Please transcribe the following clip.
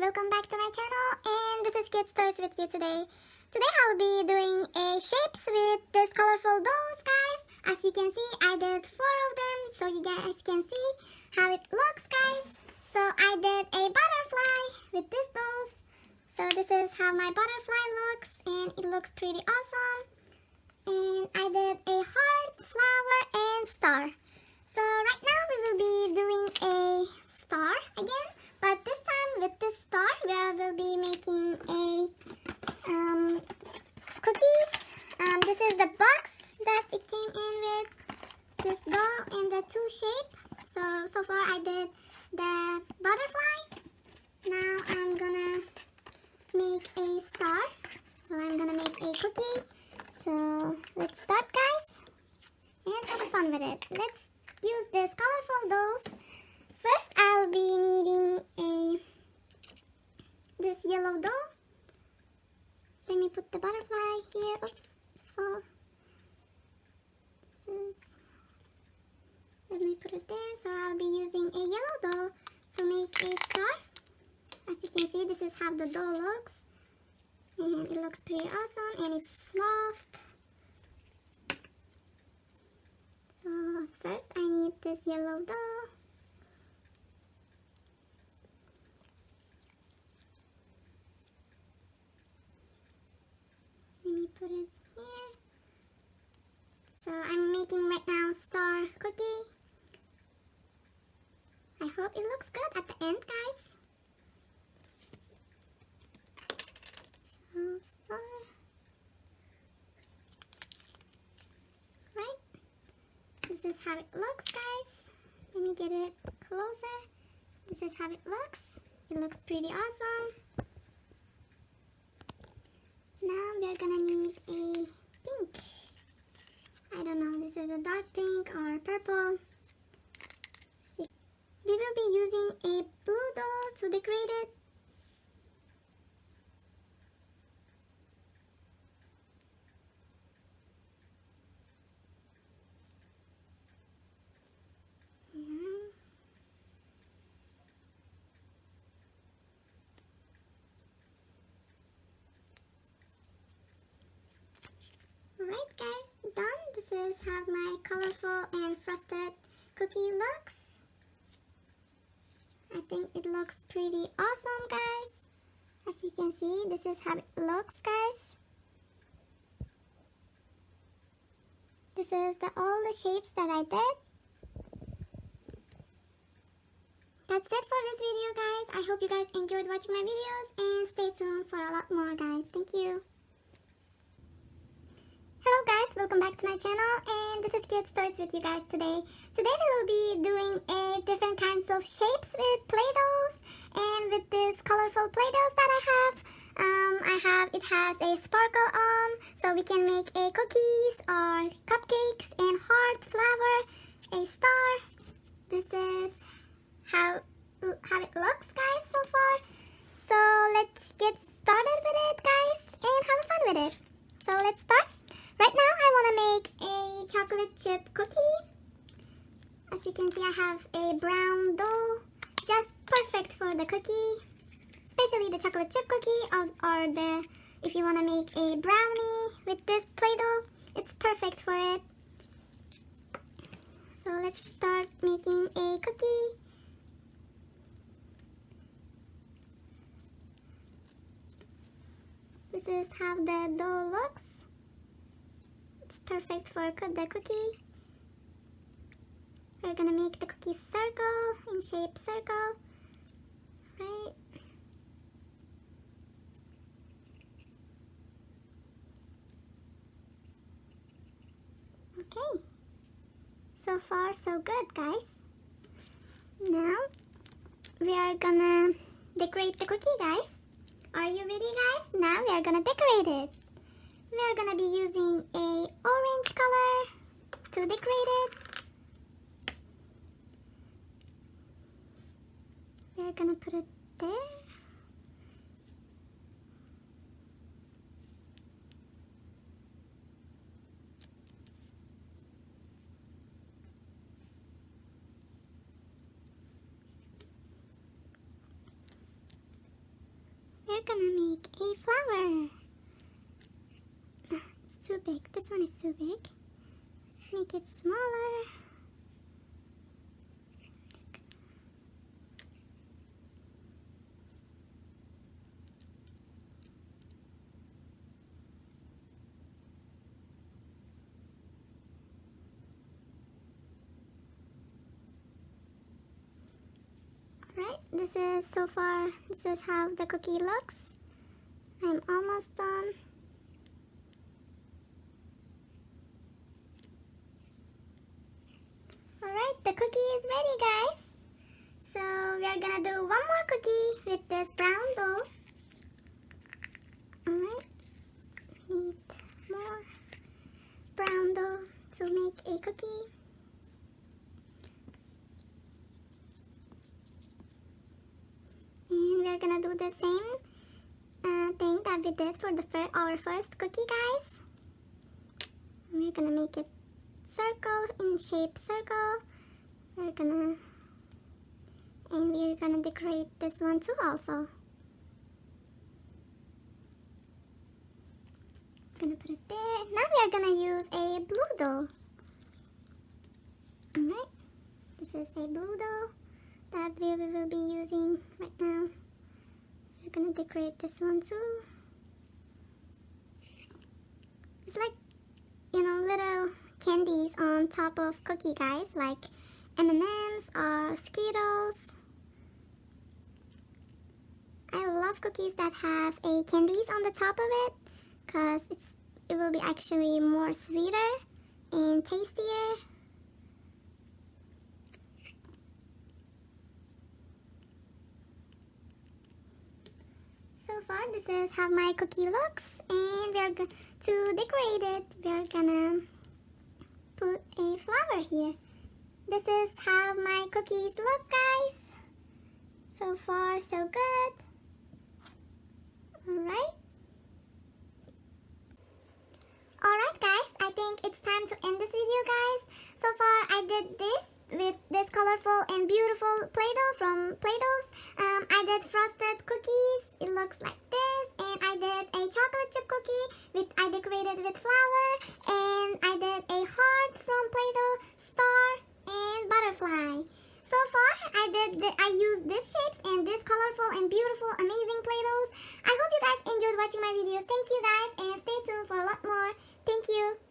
welcome back to my channel, and this is Kids Toys with you today. Today I'll be doing a shapes with this colorful dolls, guys. As you can see, I did 4 of them, so you guys can see how it looks, guys. So I did a butterfly with these dolls. So this is how my butterfly looks, and it looks pretty awesome. And I did a heart, flower, and star. So right now we will be doing a star again, but this time with this star we will be making a cookies. This is the box that it came in with, this doll in the 2 shape. So far I did the butterfly. Now I'm gonna make a star. So I'm gonna make a cookie. So let's start, guys, and have fun with it. Let's use this colorful dolls. First I'll be needing this yellow doll. Let me put the butterfly here. Oops. Oh. Let me put it there. So I'll be using a yellow doll to make a star. As you can see, this is how the doll looks. And it looks pretty awesome, and it's soft. So first I need this yellow doll. Let me put it here. So I'm making right now star cookie. I hope it looks good at the end, guys. So star. Right? This is how it looks, guys. Let me get it closer. This is how it looks. It looks pretty awesome. Now we're gonna need a pink. I don't know, this is a dark pink or purple. See. We will be using a blue doll to decorate it. Alright, guys, done. This is how my colorful and frosted cookie looks. I think it looks pretty awesome, guys. As you can see, this is how it looks, guys. This is all the shapes that I did. That's it for this video, guys. I hope you guys enjoyed watching my videos, and stay tuned for a lot more, guys. Thank you. Hello guys, welcome back to my channel, and this is Kids Toys with you guys today. Today we will be doing different kinds of shapes with Play-Dohs, and with these colorful Play-Dohs that I have. It has a sparkle on, so we can make a cookies or cupcakes and heart, flower, a star. This is how it looks, guys, so far. So let's get started with it, guys, and have fun with it. So let's start. Right now I want to make a chocolate chip cookie. As you can see, I have a brown dough, just perfect for the cookie, especially the chocolate chip cookie, or if you want to make a brownie with this Play-Doh, it's perfect for it. So let's start making a cookie. This is how the dough looks. It's perfect for the cookie. We're gonna make the cookie circle, in shape circle, right? Okay, so far so good, guys. Now we are gonna decorate the cookie, guys. Are you ready, guys? Now we are gonna decorate it. We are gonna be using a orange color to decorate it. We are gonna put it there. gonna make a flower. It's too big. This one is too big. Let's make it smaller. Right, this is how the cookie looks. I'm almost done. Alright, the cookie is ready, guys. So we are gonna do one more cookie with this brown dough. Alright, we need more brown dough to make a cookie. And we are gonna do the same thing that we did for our first cookie, guys. We're gonna make it circle in shape circle. We're gonna decorate this one too also. Gonna put it there. Now we are gonna use a blue dough. Alright, this is a blue dough that we will be using right now. We're gonna decorate this one too. It's like, you know, little candies on top of cookie, guys, like M&Ms or Skittles. I love cookies that have a candies on the top of it, because it will be actually more sweeter and tastier. So far, this is how my cookie looks, and we are to decorate it, we are gonna put a flower here. This is how my cookies look, guys. So far, so good. Alright. Alright, guys, I think it's time to end this video, guys. So far, I did this with this colorful and beautiful Play-Doh from Play-Dohs. I did frosted cookies. It looks like this. And I did a chocolate chip cookie. I decorated with flower. And I did a heart from Play-Doh, star, and butterfly. So far, I used these shapes and this colorful and beautiful, amazing Play-Dohs. I hope you guys enjoyed watching my videos. Thank you, guys, and stay tuned for a lot more. Thank you.